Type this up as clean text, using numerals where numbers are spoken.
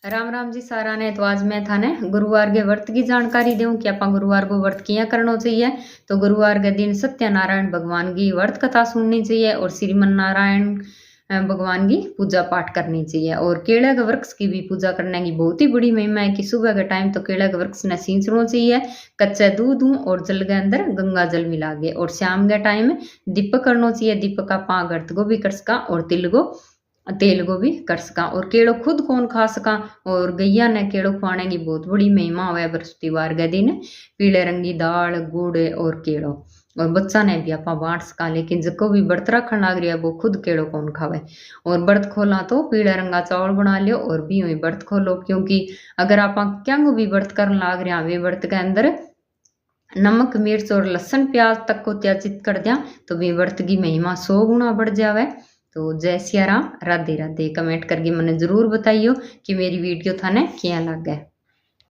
राम राम जी सारा ने। तो आज मैं थाने गुरुवार के व्रत की जानकारी दूं कि अपन गुरुवार को व्रत किया करना चाहिए। तो गुरुवार के दिन सत्यनारायण भगवान की व्रत कथा सुननी चाहिए और श्रीमन नारायण भगवान की पूजा पाठ करनी चाहिए। और केले के वृक्ष की भी पूजा करने की बहुत ही बड़ी महिमा है कि सुबह के टाइम तो केले के वृक्ष ने सींचना चाहिए कच्चे दूध और जल के अंदर गंगा जल मिला के। और शाम के टाइम दीपक करना चाहिए। दीपक का पा गर्त को भी कर सका और तिल को तेल को भी कर सका। और केड़ो खुद कौन खा सका और गैया ने केड़ो खुआने की बहुत बड़ी महिमा हुआ बृहस्पतिवार के दिन पीले रंगी दाल गुड़ और केड़ो। और बच्चा ने भी आप बांट सका। लेकिन जिको भी व्रत रखन लाग रहा है वो खुद केड़ो कौन खावे। और व्रत खोला तो पीले रंगा चावल बना लियो और भी हुई व्रत खोलो। क्योंकि अगर आप क्या भी व्रत करन लाग रहे वे व्रत के अंदर नमक मिर्च और लहसुन प्याज तक को त्याजित कर दिया तो भी व्रत की महिमा 100 गुना बढ़ जावे। तो जय सिया राम, राधे राधे। कमेंट करके मैंने जरूर बताइयो कि मेरी वीडियो थाने क्या लग गया।